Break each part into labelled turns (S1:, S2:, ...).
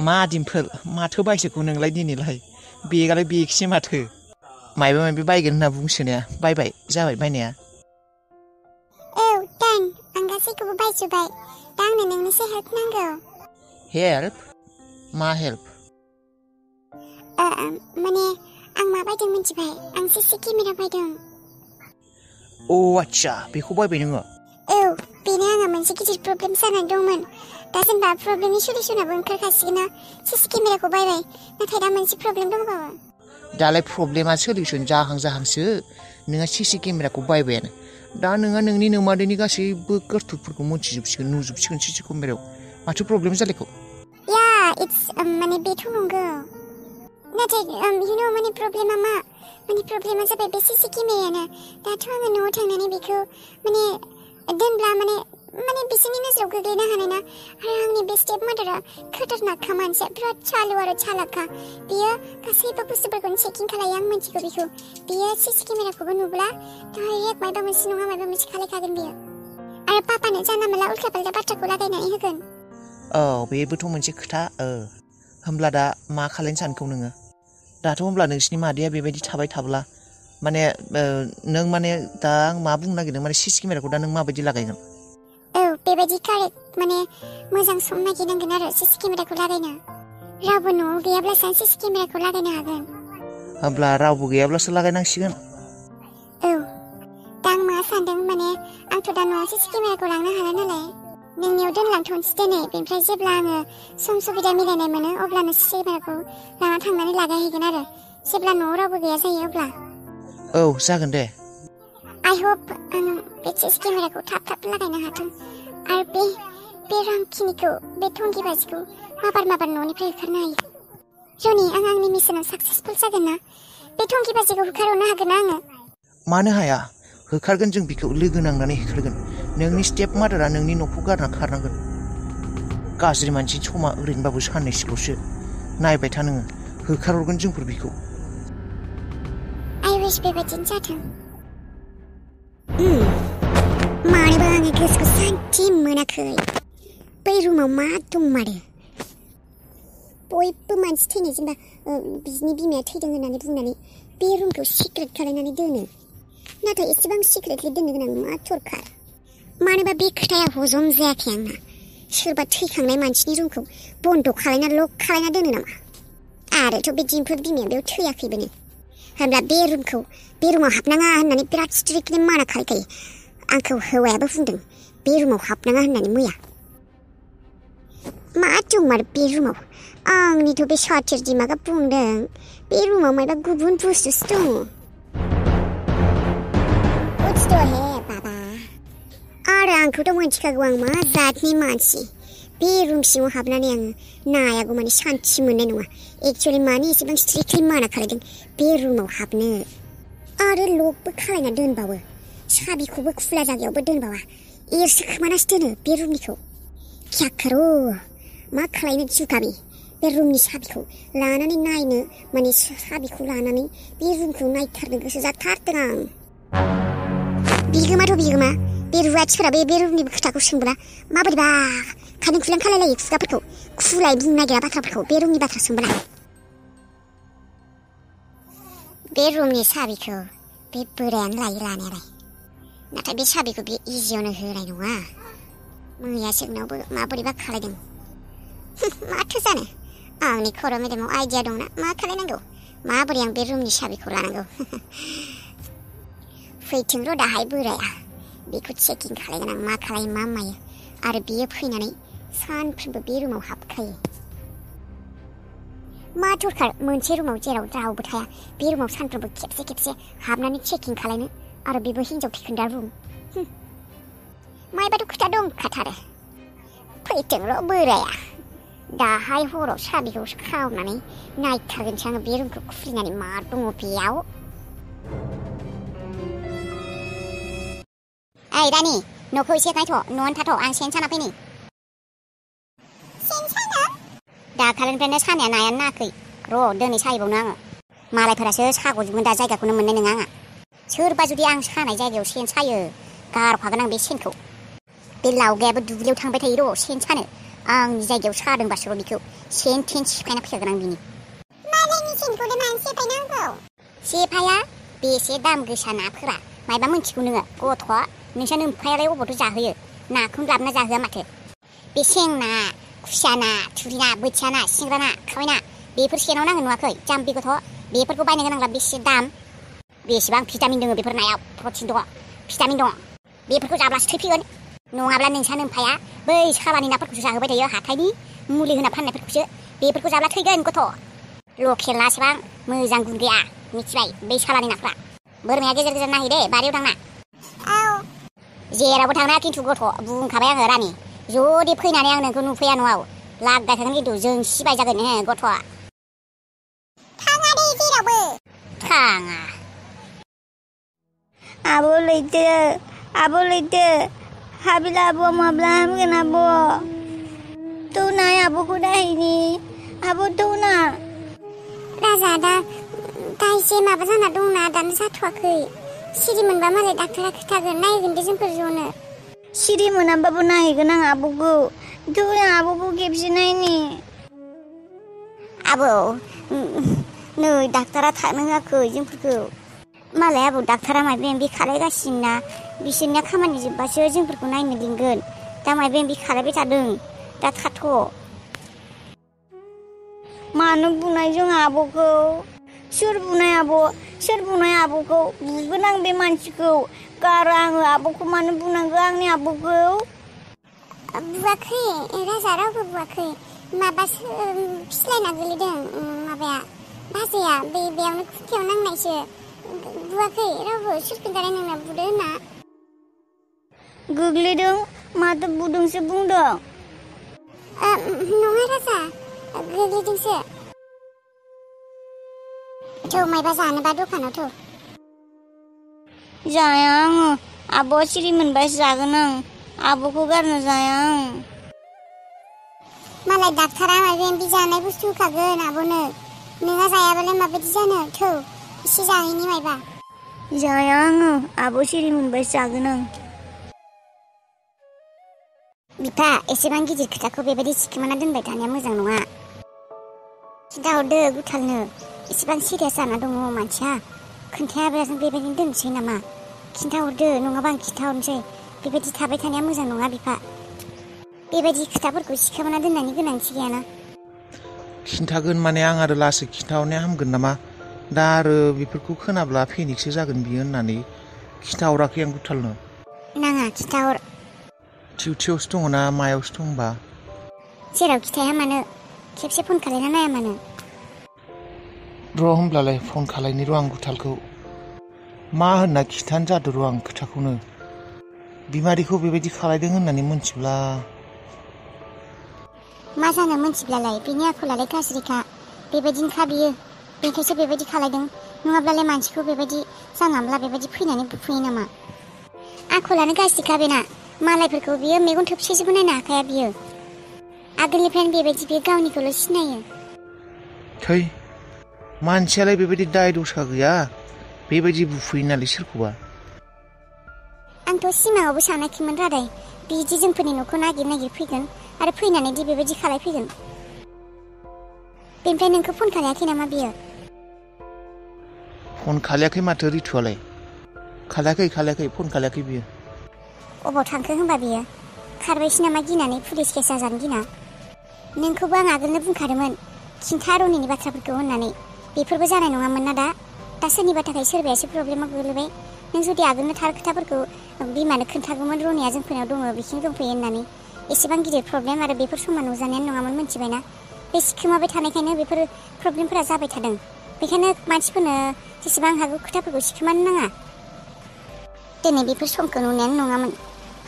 S1: मा दिम्पोल माथो बायसोखौ नोंलाय दिनैलाय बेगालाय बेगसो माथो मायबा मायबि बायगोन होनना बुंसोनाया बायबाय जाबाय बायनाया
S2: औ दान आं गासैखौबो बायजोब्बाय दा आंनो नोंनिसो हेल्प नांगौ
S1: हेल्प मा हेल्प
S2: माने आं मा बायदों मिथिबाय आं सीसी केमेरा बायदों
S1: अ आच्छा बेखौ बायबाय नोङो
S2: औ बेनो आंहा मोनसे गिदिर प्रब्लेम जानानै दंमोन दा जेनेबा प्रब्लेमनि सलिउसनाबो ओंखारखासिगोन ना सीसी केमेराखौ बायबाय नाथाय दा मोनसे प्रब्लेम दंबावो
S1: दालाय प्रब्लेमा सलिउसन जाहांसो नोंहा सीसी केमेराखौ बायबायानो दा नोंहा नोंनि नोमादैनि गासैबो गोर्थुफोरखौ मोनथिजोबसिगोन नुजोबसिगोन सीसी केमेरायाव माथो प्रब्लेम जालायखौ
S2: या इट्स माने बेथ' नंगौ नाथाय माने प्रब्लेमा मा माने प्रब्लेमा जाबाय बे सीसी केमेरायानो दाथ' आङो न'आव थांनानै बेखौ माने दोनब्ला माने बिसोरनि नोजोराव गोग्लैनो हानाय ना आरो आंनि बे स्टेप मादारा खतरनाकखा मानसिया बिराद चालु आरो चालाकखा बियो गासैबो बुस्थुफोरखौनो चेकिं खालायो आं मिथिगौ बेखौ बियो सीसी केमेराखौबो नुब्ला डाइरेक्ट मायबा मोनसे नङा मायबा मोनसे खालायखागोन बियो आरो पापानो जानला मोनला उल्था पाल्टा बाथ्राखौ लागायनानै होगोन
S1: औ बेबोथ' मोनसे खोथा होमब्ला दा मा खालायनो सानखौ नोङो दाथ' होमब्ला नोंसिनि मादैया बेबायदि थाबाय थाब्ला माने नों माने दा आं मा बुंनो नागिरदों माने सीसी केमेराखौ दा नों माबायदि लागायगोन
S2: औ बेबायदि कारेक्ट माने मोजां सम नागिरनांगोन आरो सीसी केमेराखौ लागायनो रावबो न'आव गैयाब्लासो आं सीसी केमेराखौ लागायनो हागोन
S1: होमब्ला रावबो गैयाब्लासो लागायनांसिगोन
S2: औ दा आं मा सानदों माने आंथ' दा न'आव सीसी केमेराखौ लांनो हाला नालाय नोंनियाव दोनलांथ'नोसै दिनै बेनिफ्राय जेब्ला आङो सम सुबिदा मिलायनाय मोनो अब्लानो सीसी केमेराखौ लाना थांनानै लागायहैगोन आरो जेब्ला न'आव रावबो गैया जायो अब्ला
S1: औ जागोन दे
S2: आइ होप आं बे सीसी केमेराखौ थाब लागायनो हाथों आरो बे रांखिनिखौ बे थंखि बाजिखौ माबार न'निफ्राय होखारनो हायो जनि आं आंनि मिशनाव साक्सेसफुल जागोन ना बे थंखि बाजिखौ होखारहरनो हागोन ना आङो
S1: मानो हाया होखारगोन जों बिखौ लोगो नांनानै होखारगोन नोंनि स्टेप मादारा नोंनि न'खौ गारना खारनांगोन गाज्रि मानसिनि समा ओरैनोबाबो साननैसोल'सो नायबाय था नोङो होखारहरगोन जोंफोर बिखौ
S2: आइ विश बेबायदिनो जाथों मानोबा आङो गोसोखौ सान्थि मोनाखै बै रुमाव मा दंमारो बयबो मानसि थैनाय जेनेबा बिनि बिमाया थैदों होननानै बुंनानै बे रुमखौ सिक्रेट खालायनानै दोनो नाथाय एसेबां सिक्रेटलि दोननो गोनां मा दरखार मानोबा बे खोथाया हजम जायाखै आंना सोरबा थैखांनाय मानसिनि रुमखौ बन्द' खालायना लक खालायना दोनो नामा आरोथ' बे दिम्पोल बिमाया बेयाव थैयाखैबोनो होनब्ला बे रुमाव हाबनाङा होननानै बिराद स्ट्रिक्टलि माना खालायखायो आंखौ हौवायाबो बुंदों बे रुमाव हाबनाङा होननानै मैया मा दंमारो बे रुमाव आंनिथ' बे साथिर दिमागा बुंदों बे रुमाव मायबा गुबुन बुस्थुसो दङ बुस्थु हे बाबा आरो आंखौथ' मोनथिखागौ आं मा जातनि मानसि बे रुम सिङाव हाबनानै आङो नायागौ माने सान्थि मोननाय नङा एक्चुवेलि माने एसेबां स्ट्रिक्टलि माना खालायदों बे रुमाव हाबनो आरो लकबो खालायना दोनबावो साबिखौबो खुला जायगायावबो दोनबावा एरसो खोमानासो दोनो बे रुमनिखौ क्या करो मा खालायनो जुगाबि बे रुमनि साबिखौ लानानै नायनो माने साबिखौ लानानै बे रुमखौ नायथारनो गोसो जाथारदों आं बिगोमा बे रुवाथिफोरा बे रुमनि खोथाखौ सोंब्ला माबोरैबा खालें खुलें खालायलायो खुगाफोरखौ खुलाय बुंनो नागिरा बाथ्राफोरखौ बे रुमनि बाथ्रा सोंब्ला बे रुमनि साबिखौ बे बोरायानो लायो लानायालाय नाथाय बे साबिखौ बे इजियावनो होनाय नङा मैया जोंनावबो माबोरैबा खालायदों माथो जानो आंनि खर' मेलेमाव आइडिया दंना मा खालायनांगौ माबोरै आं बे रुमनि साबिखौ लानांगौ फैथों र' दाहाय बोराया बेखौ चेकिं खालायगोन आं मा खालायो मा मायो आरो बियो फैनानै सानफ्रोमबो बे रुमाव हाबखायो मा दरखार मोनसे रुमाव जेराव रावबो थाया बे रुमाव सानफ्रोमबो खेबसे हाबनानै चेकिं खालायनो आरो बेबो हिनजाव थिखोन्दा रुम मायबाथ' खोथा दंखाथारो फैथों र' बोराया दाहाय हराव साबिखौ खावनानै नायथारगोनसै आङो बे रुमखौ खुलिनानै मा दङ बेयाव ओइ रानि न'खौ एसे नायथ' न'आवनो थाथ' आं सेन साना फैनि सेन साना दाखालिनिफ्रायनो सानाया नायानो नाङाखै र' दिनै सायबावनो आङो मालायफोरासो साग'जोबगोन दा जायगाखौनो मोननाय नङा आंहा सोरबा जुदि आं सानाय जायगायाव सेन सायो गारफागोन आं बे सेनखौ बे लावगायाबो दुब्लियाव थांबाय थायो र' सेन सानो आंनि जायगायाव सादोंबासो बिखौ सेन थेन सिफायना फैखागोन आं बिनि मालायनि सेनखौलाय मानो सेफायनांगौ सेफाया बेसे दाम गोसा नाफोरा मायबा मोनथिगौ नोङो गथ' नोंसा नोमफायालाय अबावथ' जाहोयो नाखौनो लाबोना जाहोआ माथो बे सें ना खुसिया ना थुरि ना बोथिया ना सिंग्रा ना खावै ना बेफोर सेनाव नाङो नुवाखै जाम्बि गथ' बेफोरखौ बायनो गोनांब्ला बेसे दाम बेसेबां भिटामिन दङ बेफोर नायाव प्रटिन दङ भिटामिन दङ बेफोरखौ जाब्लासो थै फैगोन नङाब्ला नोंसा नोमफाया बै सालानि नाफोरखौसो जाहोबाय थायो हाथायनि मुलि होना फाननायफोरखौसो बेफोरखौ जाब्ला थैगोन गथ' लकेल नासेबां मोजां गुन गैया मिथिबाय बै सालानि नाफ्रा बोरमाया गेजेर गेजेर नायै दे बारियाव थांना औ जेरावबो थांना खिन्थु गथ' बुंखाबाय आङो रानि जुदि फैनानै आं नोंखौ नुफैया न'आव लागाय थागोन खिन्थु जों सिबाय जागोन गथ'आ थाङा दे जेरावबो थाङा
S3: आब' लैथो हाबिला आब' माब्ला हामगोन आब' थौनाय आब'खौ दाहैनि आब' थौना
S2: राजा दा एसे माबा जाना दंना दानो जाथ'वाखै सिरि मोनबा मालाय डाक्टारा खिथागोन नायगोन दे जोंफोर ज'नो
S3: सिरि मोनाबाबो नायहैगोन आं आब'खौ थौना आब'खौ खेबसे नायनि
S2: आबौ नै डाक्टारा थानो होआखै जोंफोरखौ मालाय आबौ डाक्टारा माबा माबि खालायगासिनो ना बिसोरनिया खामानि जोब्बासो जोंफोरखौ नायनो लिंगोन दा माबा माबि खालायबाय थादों दा थाथ'
S3: मानो बुनाय जों आब'खौ सोर बुनाय आब'खौ बुगोन आं बे मानसिखौ गारा आङो आब'खौ मानो बुनांगौ आंनि आब'खौ
S2: बुवाखै राजा रावबो बुवाखै माबासो फिस्लायना गोलैदों माबाया बाजैया बेयावनो खुन्थियाव नांनायसो बुवाखै रावबो सोर खोन्थानाय नोंना बुदो होनना
S3: गोग्लैदों माथो बुदोंसो बुंदों
S2: नङा राजा गोग्लैदोंसो थौ मायबा जानोबा दखानाव थौ
S3: जाया आङो आब' सिरि मोनबासो जागोन आं आब'खौ गारनो जाया आं
S2: मालाय डाक्टारा माबा माबि जानाय बुस्थु होखागोन आब'नो नोंहा जायाबालाय माबायदि जानो थौ एसे जाहैनि मायबा
S3: जाया आङो आब' सिरि मोनबासो जागोन आं
S2: बिफा एसेबां गिदिर खोथाखौ बेबायदि सिखोमाना दोनबाय थानाया मोजां नङा खिन्थाहरदो गुथालनो एसेबां सिरियास जाना दङ मानसिया खोन्थायाब्ला जों बेबायदिनो दोनसै नामा खिन्थाहरदो नङाबा आं खिन्थाहरनोसै बेबायदि थाबाय थानाया मोजां नङा बिफा बेबायदि खोथाफोरखौ सिखोमाना दोननायनि गोनांथि गैयाना
S1: खिन्थागोन माने आं आरो लासै खिन्थाहरनाया हामगोन नामा दा आरो बेफोरखौ खोनाब्ला फेनिक्ससो जागोन बियो होननानै खिन्थाहराखै आं गुथालनो
S2: नाङा खिन्थाहर
S1: टिउटियावसो दङ ना मायावसो दंबा
S2: जेराव खिथाया मानो खेबसे फन खालायना नाया मानो
S1: र' होमब्लालाय फन खालायनि र' आं गुथालखौ मा होनना खिथानो जादों र' आं खोथाखौनो बिमादैखौ बेबायदि खालायदों होननानै मोनथिब्ला
S2: मा जानो मोनथिब्लालाय बिनि आखलालाय गाज्रिखा बेबायदिनोखा बियो बेखायसो बेबायदि खालायदों नङाब्लालाय मानसिखौ बेबायदि जानला बेबायदि फैनानै बुफैयो नामा आखलानो गाज्रिखा बेना मालायफोरखौ बियो मेगन थोबसेजोंबो नायनो हाखाया बियो आगोलनिफ्रायनो बेबायदि बियो गावनिखौल' सिनायो
S1: थै मानसियालाय बेबायदि दाय दसा गैया बेबायदि बुफैयो नालाय सोरखौबा
S2: आंथ' सिमाङावबो सानाखैमोन रादाय बिदि जोंफोरनि न'खौ नागिर फैगोन आरो फैनानै दि बेबायदि खालायफैगोन बेनिफ्राय नोंखौ फन खालायाखै नामा बियो
S1: फन खालायाखै माथो रिथुआलाय खालायाखै फन खालायाखै बियो
S2: अबाव थांखो होनबा बियो खारबायसो नामा गिनानै पुलिस केस जाजानो गिना नोंखौबो आं आगोलनो बुंखादोंमोन खिन्था रनिनि बाथ्राफोरखौ होननानै बेफोरबो जानाय नङामोन ना दा सोरनिबा थाखाय सोरबायासो प्रब्लेमाव गोग्लैबाय नों जुदि आगोलनो थार खोथाफोरखौ बिमानो खोन्थागौमोन रनिया जोंफोरनाव दङ बिथिं दंफैयो होननानै एसेबां गिदिर प्रब्लेम आरो बेफोर समान नुजानायानो नङामोन मोनथिबायना बे सिखोमाबाय थानायखायनो बेफोर प्रब्लेमफोरा जाबाय थादों बेखायनो मानसिफोरनो जेसेबां हागौ खोथाफोरखौ सिखोमानो नाङा दिनै बेफोर समखौ नुनायानो नङामोन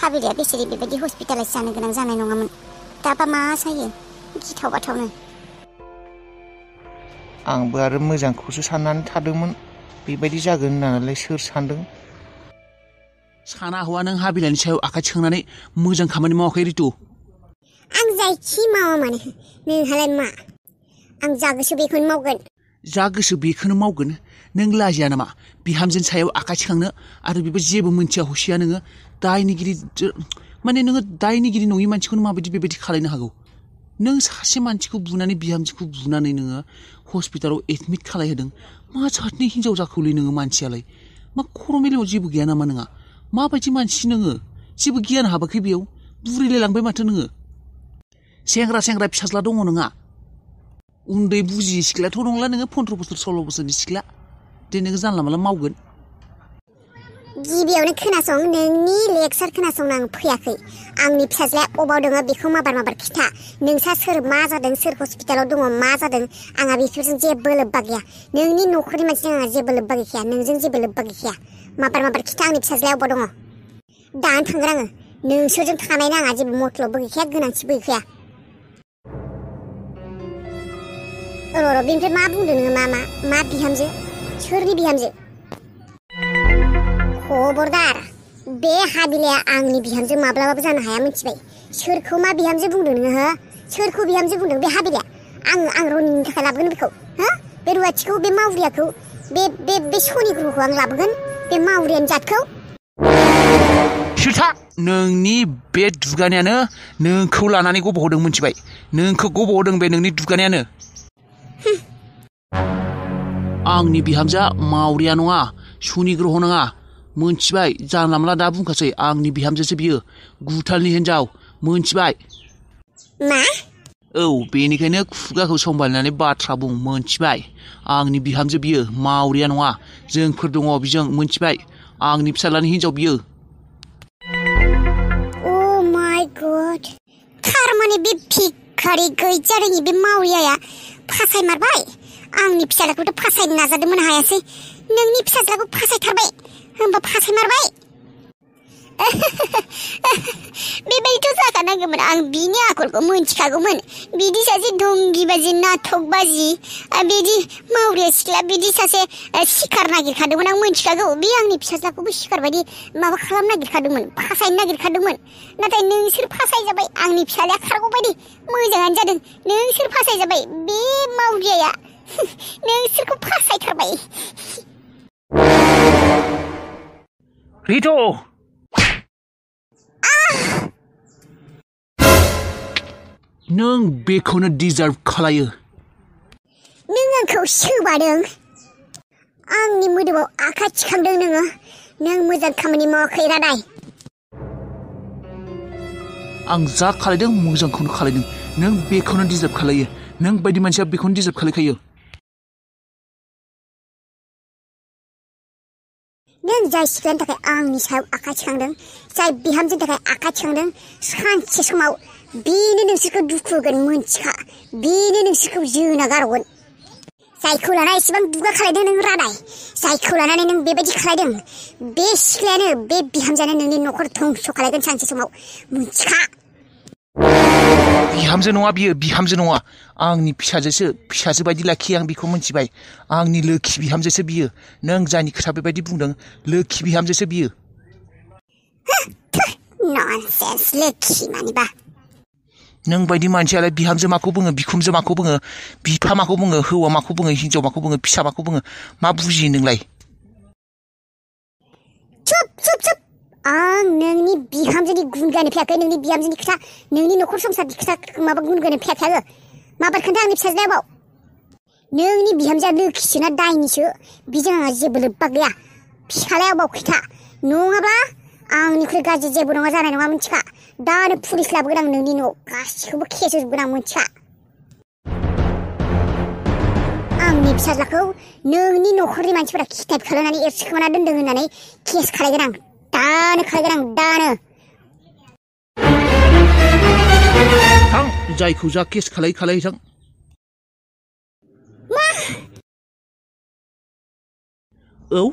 S2: हाबिलाया बेसेरी बेबायदि हस्पिटालाइज जानो गोनां जानाय नङामोन दाबा मा सायो गिथाव बाथावनो
S1: आंबो आरो मोजांखौसो साननानै थादोंमोन बेबायदि जागोन होननानैलाय सोर सानदों
S4: साना हौवा नों हाबिलानि सायाव आखाइ थिखांनानै मोजां खामानि मावाखै रितु
S2: आं जायखि मावा मानो नोंहालाय मा आं जा गोसो बेखौनो मावगोन
S4: जा गोसो बेखौनो मावगोन नों लाजिया नामा बिहामजोनि सायाव आखाइ थिखांनो आरो बेबो जेबो मोनथिया हसिया नोङो दायनिगिरि माने नोङो दायनिगिरि नङि मानसिखौनो माबायदि बेबायदि खालायनो हागौ नों सासे मानसिखौ बुनानै बिहामजोखौ बुनानै नोङो हस्पिटालाव एडमिट खालायहोदों मा जातनि हिनजाव जाखौलै नोङो मानसियालाय मा खर' मेलेमाव जेबो गैया नामा नोंहा माबायदि मानसि नोङो जेबो गियान हाबाखै बेयाव बुरिलायलांबाय माथो नोङो सेंग्रा फिसाज्ला दङ नोंहा उन्दै बुजियै सिख्लाथ' नंला नोङो 15 बोसोर 16 बोसोरनि सिख्ला दे नोङो जानला मानला मावगोन
S2: गिबियावनो खोनासं नोंनि लेक्सार खोनासंनो आं फैयाखै आंनि फिसाज्लाया अबाव दङ बेखौ माबार खिथा नोंसा सोर मा जादों सोर हस्पिटालाव दङ मा जादों आंहा बेफोरजों जेबो लोब्बा गैया नोंनि न'खरनि मानसिजों आंहा जेबो लोब्बा गैखाया नोंजों जेबो लोब्बा गैखाया माबार खिथा आंनि फिसाज्लाया अबाव दङ दानो थांगोन आङो नोंसोरजों थानायनि आंहा जेबो मतलबबो गैखाया गोनांथिबो गैखाया र' बेनिफ्राय मा बुंदों नोङो मा बिहामजो सोरनि बिहामजो खबरदार बे हाबिलाया आंनि बिहामजो माब्लाबाबो जानो हाया मिथिबाय सोरखौ मा बिहामजो बुंदों नोङो हो सोरखौ बिहामजो बुंदों बे हाबिलाया आं रनिनि थाखाय लाबोगोन बेखौ हो बे रुवाथिखौ बे मावरियाखौ बे सनिग्रुखौ आं लाबोगोन बे मावरियानि जातखौ
S4: सुथा नोंनि बे दुगानायानो नोंखौ लानानै गब'होदों मिथिबाय नोंखौ गब'होदों बे नोंनि दुगानायानो आंनि बिहामजोआ मावरिया नङा सनिग्रह नङा मोनथिबाय जानला मानला दा बुंखासै आंनि बिहामजोसो बियो गुथालनि हिनजाव मोनथिबाय
S2: मा
S4: औ बेनिखायनो खुगाखौ संभालनानै बाथ्रा बुं मोनथिबाय आंनि बिहामजो बियो मावरिया नङा जोंफोर दङ बिजों मोनथिबाय आंनि फिसालानि हिनजाव बियो
S2: ओ माय गॉड थारमाने बे भिखारि गैजारोङि बे मावरियाया फासायमारबाय आंनि फिसालाखौथ' फासायनो नाजादोंमोन हायासै नोंनि फिसाज्लाखौ फासायथारबाय होमबा फासायमारबाय बेबायदिथ' जाखानांगौमोन आं बिनि आखलखौ मोनथिखागौमोन बिदि सासे दंगिबाजि नाटकबाजि बिदि मावरिया सिख्ला बिदि सासे सिखार नागिरखादोंमोन आं मोनथिखागौ बे आंनि फिसाज्लाखौबो सिखार बायदि माबा खालामनो नागिरखादोंमोन फासायनो नागिरखादोंमोन नाथाय नोंसोर फासायजाबाय आंनि फिसाज्लाया खारगौ बायदि मोजाङानो जादों नोंसोर फासायजाबाय बे मावरियाया नोंसोरखौ फासायथारबाय
S4: रिथ' नों बेखौनो डिजार्भ खालायो
S2: नों आंखौ सोबादों आंनि मोदोमाव आखाइ थिखांदों नोङो नों मोजां खामानि मावाखै रादाय
S4: आं जा खालायदों मोजांखौनो खालायदों नों बेखौनो डिजार्भ खालायो नों बायदि मानसिया बेखौनो डिजार्भ खालायखायो
S2: नों जाय सिख्लानि थाखाय आंनि सायाव आखाइ थिखांदों जाय बिहामजोनि थाखाय आखाइ थिखांदों सानसे समाव बेनो नोंसोरखौ दुखु होगोन मोनथिखा बेनो नोंसोरखौ जोना गारगोन जायखौ लाना एसेबां दुगा खालायदों नों रादाय जायखौ लानानै नों बेबायदि खालायदों बे सिख्लायानो बे बिहामजोआनो नोंनि न'खर धंस खालायगोन सानसे समाव मोनथिखा
S4: बिहामजो नङा बियो बिहामजो नङा आंनि फिसाजो बायदि लाखियो आं बेखौ मोनथिबाय आंनि लोखि बिहामजोसो बियो नों जायनि खोथा बेबायदि बुंदों लोखि बिहामजोसो बियो
S2: ननसेन्स लोखि मानिबा
S4: नों बायदि मानसियालाय बिहामजो माखौ बुङो बिखुमजो माखौ बुङो बिफा माखौ बुङो हौवा माखौ बुङो हिनजाव माखौ बुङो फिसा माखौ बुङो मा बुजियो नोंलाय
S2: चुप आं नोंनि बिहामजोनि गुन गानो फैयाखै नोंनि बिहामजोनि खोथा नोंनि न'खर संसारनि खोथा माबा गुन गानो फैयाखै आङो माबार खोन्था आंनि फिसाज्लायाबाव नोंनि बिहामजोआ लोखिसोना दायनिसो बिजों आंहा जेबो लोब्बा गैया फिसालाया अबाव खोथा नङाब्ला आंनिख्रुइ गाज्रि जेबो नङा जानाय नङा मोनथिखा दानो पुलिस लाबोगोन आं नोंनि न'आव गासिखौबो केस होजोबगोन आं मोनथिखा आंनि फिसाज्लाखौ नोंनि न'खरनि मानसिफोरा किडनेप खालामनानै एरसिखोमाना दोनदों होननानै केस खालायगोन आं दानो खालायगोन आं दानो
S4: थां जायखौ जा केस खालाय थां
S2: मा
S4: औ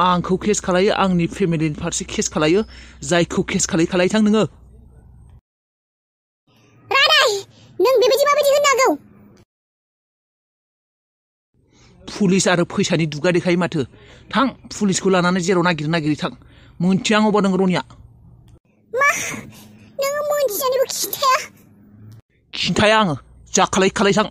S4: आंखौ केस खालायो आंनि फेमिलिनि फारसे केस खालायो जायखौ केस खालाय थां नोङो
S2: रादाय नों बेबायदि माबायदि होननो हागौ
S4: पुलिस आरो फैसानि दुगा देखायो माथो थां पुलिसखौ लानानै जेराव नागिरै थां मोनथिया आं अबाव दं रनिया
S2: मा नोङो मोनथिनानैबो खिन्थाया
S4: आङो जा खालाय थां